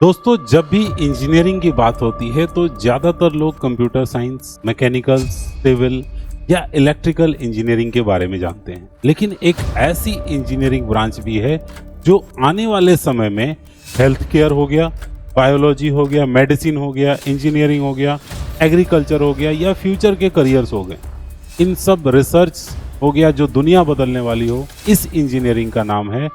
दोस्तों, जब भी इंजीनियरिंग की बात होती है तो ज़्यादातर लोग कंप्यूटर साइंस, मैकेनिकल, सिविल या इलेक्ट्रिकल इंजीनियरिंग के बारे में जानते हैं। लेकिन एक ऐसी इंजीनियरिंग ब्रांच भी है जो आने वाले समय में हेल्थ केयर हो गया, बायोलॉजी हो गया, मेडिसिन हो गया, इंजीनियरिंग हो गया, एग्रीकल्चर हो गया या फ्यूचर के करियर्स हो गए, इन सब रिसर्च हो गया जो दुनिया बदलने वाली हो। इस इंजीनियरिंग का नाम है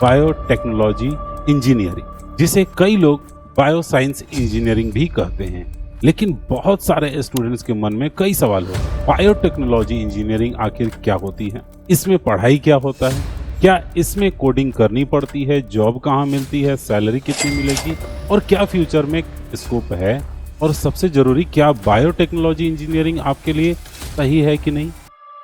बायोटेक्नोलॉजी इंजीनियरिंग, जिसे कई लोग बायोसाइंस इंजीनियरिंग भी कहते हैं। लेकिन बहुत सारे स्टूडेंट्स के मन में कई सवाल हो, बायोटेक्नोलॉजी इंजीनियरिंग आखिर क्या होती है, इसमें पढ़ाई क्या होता है, क्या इसमें कोडिंग करनी पड़ती है, जॉब कहाँ मिलती है, सैलरी कितनी मिलेगी और क्या फ्यूचर में स्कोप है, और सबसे जरूरी क्या बायोटेक्नोलॉजी इंजीनियरिंग आपके लिए सही है कि नहीं।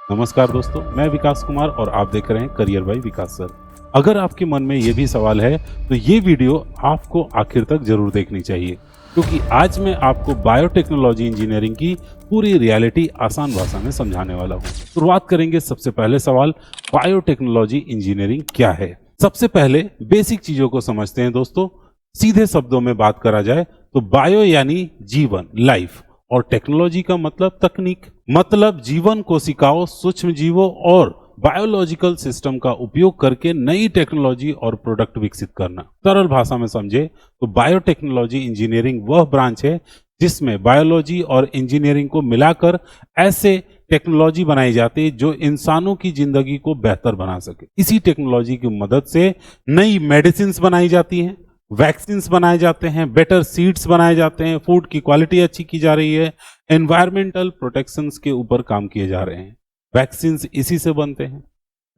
नमस्कार दोस्तों, मैं विकास कुमार और आप देख रहे हैं करियर बाय विकास सर। अगर आपके मन में ये भी सवाल है तो ये वीडियो आपको आखिर तक जरूर देखनी चाहिए, क्योंकि आज मैं आपको बायोटेक्नोलॉजी इंजीनियरिंग की पूरी रियलिटी आसान भाषा में समझाने वाला हूँ। शुरुआत करेंगे सबसे पहले सवाल, बायोटेक्नोलॉजी इंजीनियरिंग क्या है। सबसे पहले बेसिक चीजों को समझते हैं दोस्तों। सीधे शब्दों में बात करा जाए तो बायो यानी जीवन, लाइफ, और टेक्नोलॉजी का मतलब तकनीक, मतलब जीवन कोशिकाओं, सूक्ष्म जीवों और बायोलॉजिकल सिस्टम का उपयोग करके नई टेक्नोलॉजी और प्रोडक्ट विकसित करना। सरल भाषा में समझे तो बायोटेक्नोलॉजी इंजीनियरिंग वह ब्रांच है जिसमें बायोलॉजी और इंजीनियरिंग को मिलाकर ऐसे टेक्नोलॉजी बनाई जाती है जो इंसानों की जिंदगी को बेहतर बना सके। इसी टेक्नोलॉजी की मदद से नई मेडिसिन बनाई जाती हैं, वैक्सीन्स बनाए जाते हैं, बेटर सीड्स बनाए जाते हैं, फूड की क्वालिटी अच्छी की जा रही है, एनवायरमेंटल प्रोटेक्शंस के ऊपर काम किए जा रहे हैं। वैक्सीन्स इसी से बनते हैं।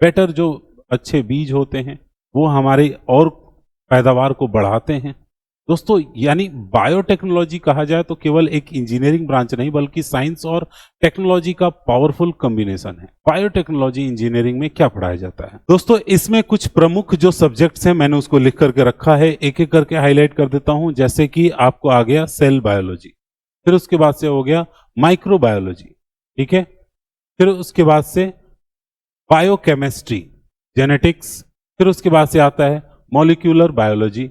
बेटर जो अच्छे बीज होते हैं वो हमारी और पैदावार को बढ़ाते हैं। दोस्तों, यानी बायोटेक्नोलॉजी कहा जाए तो केवल एक इंजीनियरिंग ब्रांच नहीं बल्कि साइंस और टेक्नोलॉजी का पावरफुल कॉम्बिनेशन है। बायोटेक्नोलॉजी इंजीनियरिंग में क्या पढ़ाया जाता है दोस्तों, इसमें कुछ प्रमुख जो सब्जेक्ट्स हैं मैंने उसको लिख करके रखा है, एक एक करके हाईलाइट कर देता हूं। जैसे कि आपको आ गया सेल बायोलॉजी, फिर उसके बाद से हो गया माइक्रोबायोलॉजी, ठीक है, फिर उसके बाद से बायोकेमिस्ट्री, जेनेटिक्स, फिर उसके बाद से आता है मॉलिक्यूलर बायोलॉजी,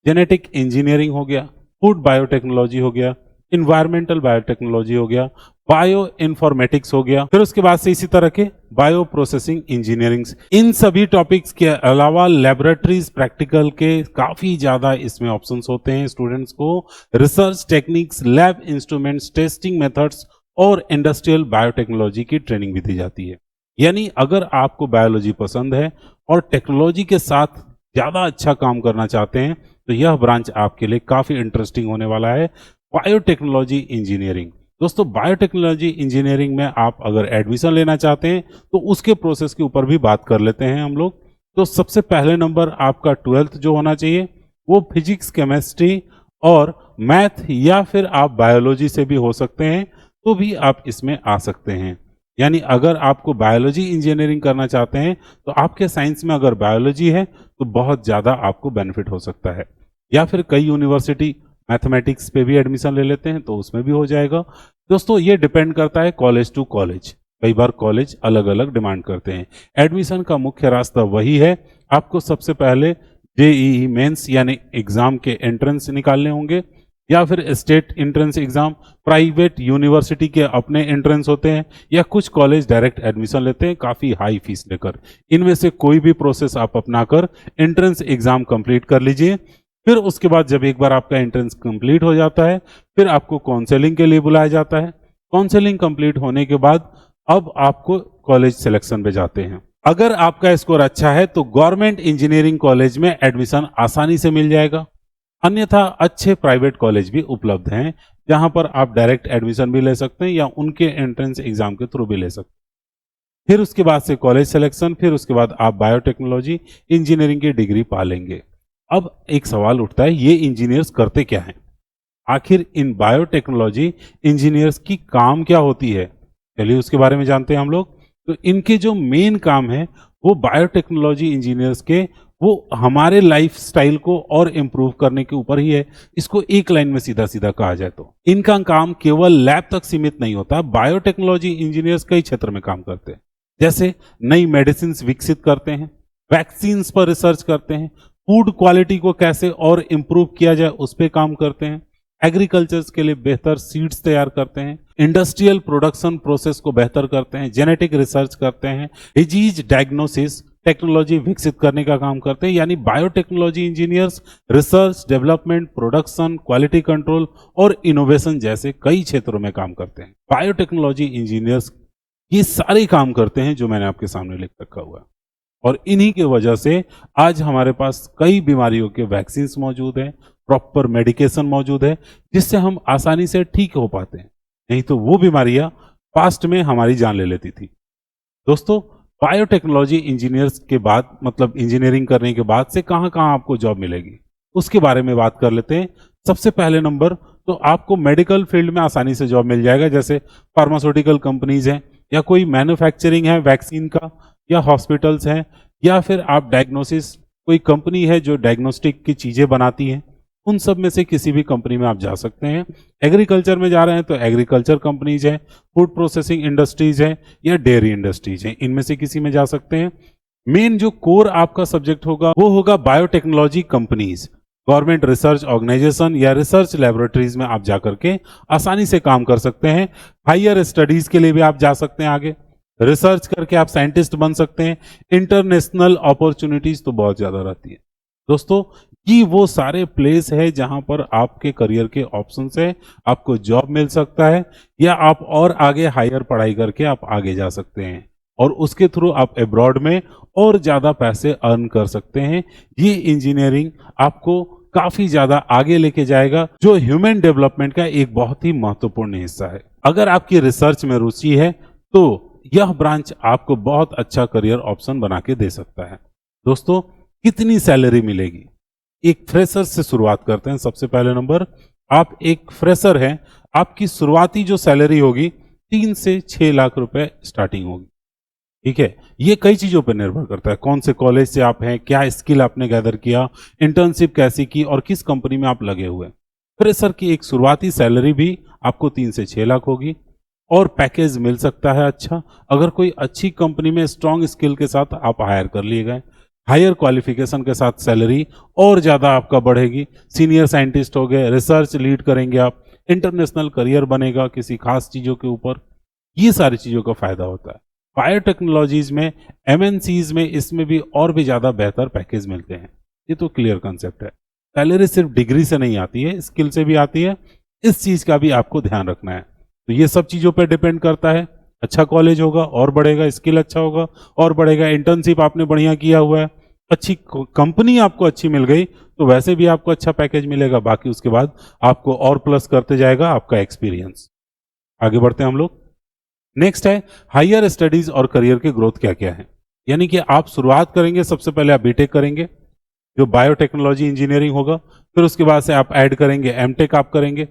जेनेटिक इंजीनियरिंग हो गया, फूड बायोटेक्नोलॉजी हो गया, इन्वायरमेंटल बायोटेक्नोलॉजी हो गया, बायो इन्फॉर्मेटिक्स हो गया, फिर उसके बाद से इसी तरह के बायो प्रोसेसिंग इंजीनियरिंग। इन सभी टॉपिक्स के अलावा लेबोरेटरीज, प्रैक्टिकल के काफी ज्यादा इसमें ऑप्शंस होते हैं। स्टूडेंट्स को research techniques, lab instruments, testing methods और इंडस्ट्रियल बायोटेक्नोलॉजी की ट्रेनिंग भी दी जाती है। यानी अगर आपको बायोलॉजी पसंद है और टेक्नोलॉजी के साथ ज़्यादा अच्छा काम करना चाहते हैं तो यह ब्रांच आपके लिए काफ़ी इंटरेस्टिंग होने वाला है, बायोटेक्नोलॉजी इंजीनियरिंग। दोस्तों, बायोटेक्नोलॉजी इंजीनियरिंग में आप अगर एडमिशन लेना चाहते हैं तो उसके प्रोसेस के ऊपर भी बात कर लेते हैं हम लोग। तो सबसे पहले नंबर आपका 12th जो होना चाहिए वो फिजिक्स, केमिस्ट्री और मैथ, या फिर आप बायोलॉजी से भी हो सकते हैं तो भी आप इसमें आ सकते हैं। यानी अगर आपको बायोलॉजी इंजीनियरिंग करना चाहते हैं तो आपके साइंस में अगर बायोलॉजी है तो बहुत ज़्यादा आपको बेनिफिट हो सकता है। या फिर कई यूनिवर्सिटी मैथमेटिक्स पे भी एडमिशन ले लेते हैं तो उसमें भी हो जाएगा। दोस्तों, ये डिपेंड करता है कॉलेज टू कॉलेज, कई बार कॉलेज अलग अलग डिमांड करते हैं। एडमिशन का मुख्य रास्ता वही है, आपको सबसे पहले जेईई मेंस यानी एग्जाम के एंट्रेंस निकालने होंगे, या फिर state entrance exam, private university के अपने एंट्रेंस होते हैं, या कुछ कॉलेज डायरेक्ट एडमिशन लेते हैं काफ़ी हाई फीस लेकर। इनमें से कोई भी प्रोसेस आप अपनाकर एंट्रेंस एग्जाम कंप्लीट कर लीजिए। फिर उसके बाद जब एक बार आपका एंट्रेंस कंप्लीट हो जाता है फिर आपको काउंसलिंग के लिए बुलाया जाता है। काउंसलिंग कंप्लीट होने के बाद अब आपको कॉलेज सिलेक्शन पे जाते हैं। अगर आपका स्कोर अच्छा है तो गवर्नमेंट इंजीनियरिंग कॉलेज में एडमिशन आसानी से मिल जाएगा, अन्यथा अच्छे प्राइवेट कॉलेज भी उपलब्ध हैं जहां पर आप डायरेक्ट एडमिशन भी ले सकते हैं या उनके एंट्रेंस एग्जाम के थ्रू भी ले सकते हैं। फिर उसके बाद से कॉलेज सिलेक्शन, फिर उसके बाद आप बायोटेक्नोलॉजी इंजीनियरिंग की डिग्री पा लेंगे। अब एक सवाल उठता है, ये इंजीनियर्स करते क्या हैं, आखिर इन बायोटेक्नोलॉजी इंजीनियर्स की काम क्या होती है। चलिए उसके बारे में जानते हैं हम लोग। तो इनके जो मेन काम है वो बायोटेक्नोलॉजी इंजीनियर्स के वो हमारे लाइफ स्टाइल को और इम्प्रूव करने के ऊपर ही है। इसको एक लाइन में सीधा सीधा कहा जाए तो इनका काम केवल लैब तक सीमित नहीं होता। बायोटेक्नोलॉजी इंजीनियर्स कई क्षेत्र में काम करते हैं, जैसे नई मेडिसिन विकसित करते हैं, वैक्सीन्स पर रिसर्च करते हैं, फूड क्वालिटी को कैसे और इम्प्रूव किया जाए उस पे काम करते हैं, एग्रीकल्चर के लिए बेहतर सीड्स तैयार करते हैं, इंडस्ट्रियल प्रोडक्शन प्रोसेस को बेहतर करते हैं, जेनेटिक रिसर्च करते हैं, डिजीज डायग्नोसिस टेक्नोलॉजी विकसित करने का काम करते हैं। यानी biotechnology engineers research, development, production, quality control और इनोवेशन जैसे कई क्षेत्रों में काम करते हैं। बायोटेक्नोलॉजी इंजीनियर्स ये सारे काम करते हैं जो मैंने आपके सामने लिख रखा हुआ है, और इन्हीं की वजह से आज हमारे पास कई बीमारियों के वैक्सीन मौजूद हैं, प्रॉपर मेडिकेशन मौजूद है, जिससे हम आसानी से ठीक हो पाते हैं। नहीं तो वो बीमारियां पास्ट में हमारी जान ले लेती थी। दोस्तों, बायोटेक्नोलॉजी इंजीनियर्स के बाद मतलब इंजीनियरिंग करने के बाद से कहाँ कहाँ आपको जॉब मिलेगी उसके बारे में बात कर लेते हैं। सबसे पहले नंबर तो आपको मेडिकल फील्ड में आसानी से जॉब मिल जाएगा, जैसे फार्मास्यूटिकल कंपनीज हैं, या कोई मैन्युफैक्चरिंग है वैक्सीन का, या हॉस्पिटल्स हैं, या फिर आप डायग्नोसिस कोई कंपनी है जो डायग्नोस्टिक की चीज़ें बनाती है, उन सब में से किसी भी कंपनी में आप जा सकते हैं। एग्रीकल्चर में जा रहे हैं तो एग्रीकल्चर कंपनीज है, फूड प्रोसेसिंग इंडस्ट्रीज है, या डेयरी इंडस्ट्रीज है, इनमें से किसी में जा सकते हैं। मेन जो कोर आपका सब्जेक्ट होगा वो होगा biotechnology companies, government research organisation या रिसर्च लैबोरेटरीज में आप जाकर के आसानी से काम कर सकते हैं। हायर स्टडीज के लिए भी आप जा सकते हैं, आगे रिसर्च करके आप साइंटिस्ट बन सकते हैं। इंटरनेशनल अपॉर्चुनिटीज तो बहुत ज्यादा रहती है दोस्तों। ये वो सारे प्लेस है जहां पर आपके करियर के ऑप्शंस है, आपको जॉब मिल सकता है, या आप और आगे हायर पढ़ाई करके आप आगे जा सकते हैं और उसके थ्रू आप अब्रॉड में और ज्यादा पैसे अर्न कर सकते हैं। ये इंजीनियरिंग आपको काफी ज्यादा आगे लेके जाएगा, जो ह्यूमन डेवलपमेंट का एक बहुत ही महत्वपूर्ण हिस्सा है। अगर आपकी रिसर्च में रुचि है तो यह ब्रांच आपको बहुत अच्छा करियर ऑप्शन बना के दे सकता है। दोस्तों, कितनी सैलरी मिलेगी? एक फ्रेशर से शुरुआत करते हैं। सबसे पहले नंबर, आप एक फ्रेशर हैं, आपकी शुरुआती जो सैलरी होगी 3 से 6 लाख रुपए स्टार्टिंग होगी। ठीक है, ये कई चीजों पर निर्भर करता है, कौन से कॉलेज से आप हैं, क्या स्किल आपने गैदर किया, इंटर्नशिप कैसी की और किस कंपनी में आप लगे हुए। फ्रेशर की एक शुरुआती सैलरी भी आपको 3 से 6 लाख होगी, और पैकेज मिल सकता है अच्छा, अगर कोई अच्छी कंपनी में स्ट्रांग स्किल के साथ आप हायर कर लिए गए। हायर क्वालिफिकेशन के साथ सैलरी और ज्यादा आपका बढ़ेगी। सीनियर साइंटिस्ट हो गए, रिसर्च लीड करेंगे आप, इंटरनेशनल करियर बनेगा किसी खास चीजों के ऊपर, ये सारी चीजों का फायदा होता है। बायोटेक्नोलॉजीज में, एमएनसीज में, इसमें भी और भी ज्यादा बेहतर पैकेज मिलते हैं। ये तो क्लियर कंसेप्ट है। सैलरी सिर्फ डिग्री से नहीं आती है, स्किल से भी आती है, इस चीज का भी आपको ध्यान रखना है। तो ये सब चीजों पर डिपेंड करता है। अच्छा कॉलेज होगा और बढ़ेगा, स्किल अच्छा होगा और बढ़ेगा, इंटर्नशिप आपने बढ़िया किया हुआ है, अच्छी कंपनी आपको अच्छी मिल गई तो वैसे भी आपको अच्छा पैकेज मिलेगा। बाकी उसके बाद आपको और प्लस करते जाएगा आपका एक्सपीरियंस। आगे बढ़ते हैं हम लोग। नेक्स्ट है हायर स्टडीज और करियर के ग्रोथ क्या क्या है। यानी कि आप शुरुआत करेंगे, सबसे पहले आप बीटेक करेंगे जो बायोटेक्नोलॉजी इंजीनियरिंग होगा, फिर उसके बाद से आप ऐड करेंगे एमटेक आप करेंगे,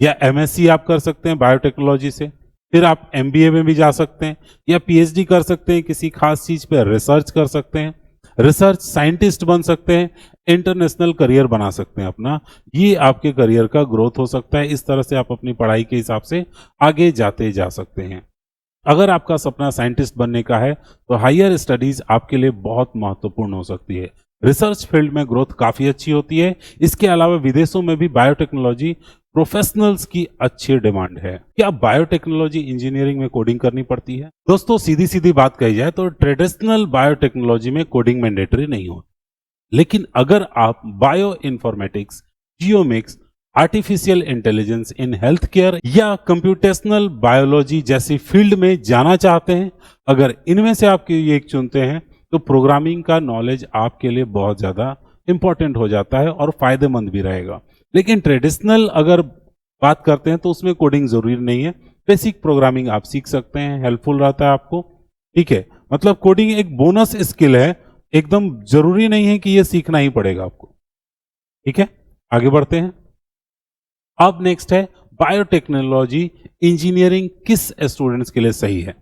या एमएससी आप कर सकते हैं बायोटेक्नोलॉजी से, फिर आप एमबीए में भी जा सकते हैं, या पीएचडी कर सकते हैं, किसी खास चीज पे रिसर्च कर सकते हैं, रिसर्च साइंटिस्ट बन सकते हैं, इंटरनेशनल करियर बना सकते हैं अपना। ये आपके करियर का ग्रोथ हो सकता है। इस तरह से आप अपनी पढ़ाई के हिसाब से आगे जाते जा सकते हैं। अगर आपका सपना साइंटिस्ट बनने का है तो हायर स्टडीज आपके लिए बहुत महत्वपूर्ण हो सकती है। रिसर्च फील्ड में ग्रोथ काफी अच्छी होती है। इसके अलावा विदेशों में भी बायोटेक्नोलॉजी प्रोफेशनल्स की अच्छी डिमांड है। क्या बायोटेक्नोलॉजी इंजीनियरिंग में कोडिंग करनी पड़ती है? दोस्तों, सीधी सीधी बात कही जाए तो ट्रेडिशनल बायोटेक्नोलॉजी में कोडिंग मैंडेटरी नहीं होती, लेकिन अगर आप bio informatics, genomics, artificial intelligence in health care या कंप्यूटेशनल बायोलॉजी जैसी फील्ड में जाना चाहते हैं, अगर इनमें से आप ये एक चुनते हैं तो प्रोग्रामिंग का नॉलेज आपके लिए बहुत ज्यादा इंपॉर्टेंट हो जाता है और फायदेमंद भी रहेगा। लेकिन ट्रेडिशनल अगर बात करते हैं तो उसमें कोडिंग जरूरी नहीं है, बेसिक प्रोग्रामिंग आप सीख सकते हैं, हेल्पफुल रहता है आपको। ठीक है, मतलब कोडिंग एक बोनस स्किल है, एकदम जरूरी नहीं है कि ये सीखना ही पड़ेगा आपको। ठीक है, आगे बढ़ते हैं। अब नेक्स्ट है बायोटेक्नोलॉजी इंजीनियरिंग किस स्टूडेंट्स के लिए सही है।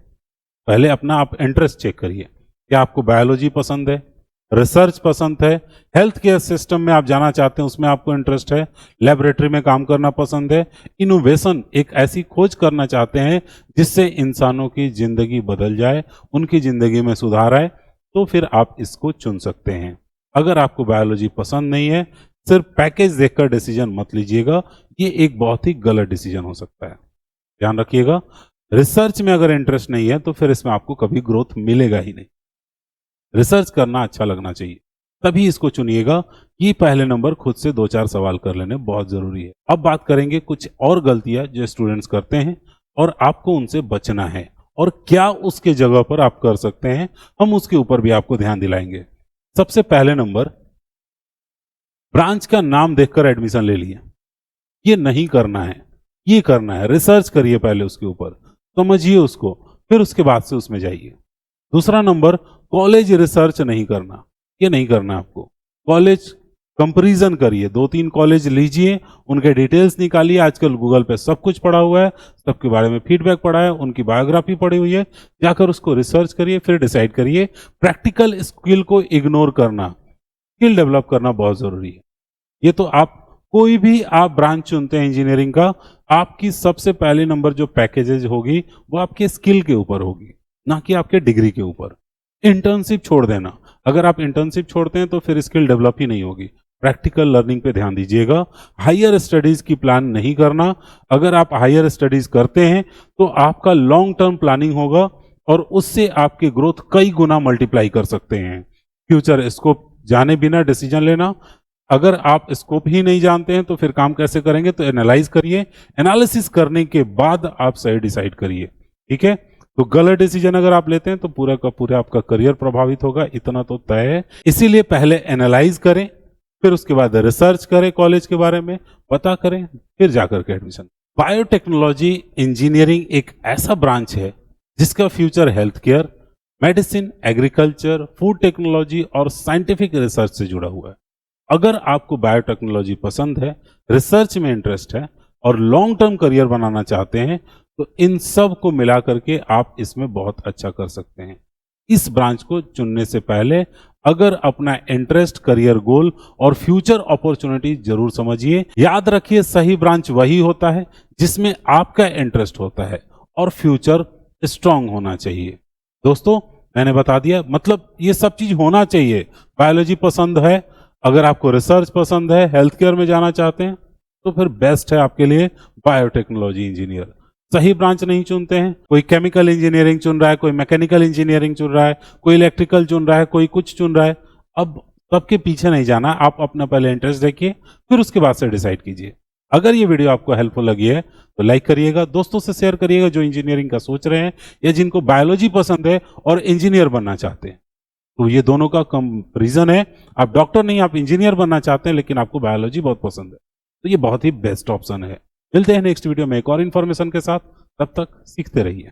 पहले अपना आप इंटरेस्ट चेक करिए, क्या आपको बायोलॉजी पसंद है, रिसर्च पसंद है, हेल्थ केयर सिस्टम में आप जाना चाहते हैं उसमें आपको इंटरेस्ट है, लेबोरेटरी में काम करना पसंद है, इनोवेशन एक ऐसी खोज करना चाहते हैं जिससे इंसानों की जिंदगी बदल जाए, उनकी जिंदगी में सुधार आए, तो फिर आप इसको चुन सकते हैं। अगर आपको बायोलॉजी पसंद नहीं है, सिर्फ पैकेज देखकर डिसीजन मत लीजिएगा, ये एक बहुत ही गलत डिसीजन हो सकता है। ध्यान रखिएगा, रिसर्च में अगर इंटरेस्ट नहीं है तो फिर इसमें आपको कभी ग्रोथ मिलेगा ही नहीं। रिसर्च करना अच्छा लगना चाहिए, तभी इसको चुनिएगा। ये पहले नंबर खुद से 2-4 सवाल कर लेने बहुत जरूरी है। अब बात करेंगे कुछ और गलतियां जो स्टूडेंट्स करते हैं और आपको उनसे बचना है, और क्या उसके जगह पर आप कर सकते हैं, हम उसके ऊपर भी आपको ध्यान दिलाएंगे। सबसे पहले नंबर, ब्रांच का नाम देखकर एडमिशन ले लिया। ये नहीं करना है, ये करना है रिसर्च करिए, पहले उसके ऊपर समझिए उसको, फिर उसके बाद से उसमें जाइए। दूसरा नंबर, कॉलेज रिसर्च नहीं करना, ये नहीं करना है आपको। कॉलेज कंपैरिजन करिए, 2-3 कॉलेज लीजिए, उनके डिटेल्स निकालिए। आजकल गूगल पे सब कुछ पड़ा हुआ है, सबके बारे में फीडबैक पड़ा है, उनकी बायोग्राफी पड़ी हुई है, जाकर उसको रिसर्च करिए, फिर डिसाइड करिए। प्रैक्टिकल स्किल को इग्नोर करना, स्किल डेवलप करना बहुत जरूरी है। ये तो आप कोई भी आप ब्रांच चुनते हैं इंजीनियरिंग का, आपकी सबसे पहले नंबर जो पैकेजेज होगी वो आपके स्किल के ऊपर होगी, ना कि आपके डिग्री के ऊपर। इंटर्नशिप छोड़ देना, अगर आप इंटर्नशिप छोड़ते हैं तो फिर स्किल डेवलप ही नहीं होगी। प्रैक्टिकल लर्निंग पे ध्यान दीजिएगा। हायर स्टडीज की प्लान नहीं करना। अगर आप हायर स्टडीज करते हैं तो आपका लॉन्ग टर्म प्लानिंग होगा और उससे आपकी ग्रोथ कई गुना मल्टीप्लाई कर सकते हैं। फ्यूचर स्कोप जाने बिना डिसीजन लेना, अगर आप स्कोप ही नहीं जानते हैं तो फिर काम कैसे करेंगे, तो एनालाइज करिए, एनालिसिस करने के बाद आप सही डिसाइड करिए। ठीक है, तो गलत डिसीजन अगर आप लेते हैं तो पूरा का पूरा आपका करियर प्रभावित होगा, इतना तो तय है। इसीलिए पहले एनालाइज करें, फिर उसके बाद रिसर्च करें, कॉलेज के बारे में पता करें, फिर जाकर के एडमिशन। बायोटेक्नोलॉजी इंजीनियरिंग एक ऐसा ब्रांच है जिसका future health care, medicine, agriculture, food technology और साइंटिफिक रिसर्च से जुड़ा हुआ है। अगर आपको बायोटेक्नोलॉजी पसंद है, रिसर्च में इंटरेस्ट है और लॉन्ग टर्म करियर बनाना चाहते हैं, तो इन सब को मिला करके आप इसमें बहुत अच्छा कर सकते हैं। इस ब्रांच को चुनने से पहले अगर अपना इंटरेस्ट, करियर गोल और फ्यूचर अपॉर्चुनिटी जरूर समझिए। याद रखिए, सही ब्रांच वही होता है जिसमें आपका इंटरेस्ट होता है और फ्यूचर स्ट्रांग होना चाहिए। दोस्तों, मैंने बता दिया, मतलब ये सब चीज होना चाहिए। बायोलॉजी पसंद है, अगर आपको रिसर्च पसंद है, हेल्थ केयर में जाना चाहते हैं, तो फिर बेस्ट है आपके लिए बायोटेक्नोलॉजी इंजीनियर। सही ब्रांच नहीं चुनते हैं, कोई केमिकल इंजीनियरिंग चुन रहा है, कोई मैकेनिकल इंजीनियरिंग चुन रहा है, कोई इलेक्ट्रिकल चुन रहा है, कोई कुछ चुन रहा है। अब सबके पीछे नहीं जाना, आप अपना पहले इंटरेस्ट देखिए, फिर उसके बाद से डिसाइड कीजिए। अगर ये वीडियो आपको हेल्पफुल लगी है तो लाइक करिएगा, दोस्तों से शेयर करिएगा जो इंजीनियरिंग का सोच रहे हैं या जिनको बायोलॉजी पसंद है और इंजीनियर बनना चाहते हैं। तो ये दोनों का कंपैरिजन है। आप डॉक्टर नहीं, आप इंजीनियर बनना चाहते हैं लेकिन आपको बायोलॉजी बहुत पसंद है, तो ये बहुत ही बेस्ट ऑप्शन है। मिलते हैं नेक्स्ट वीडियो में एक और इन्फॉर्मेशन के साथ, तब तक सीखते रहिए।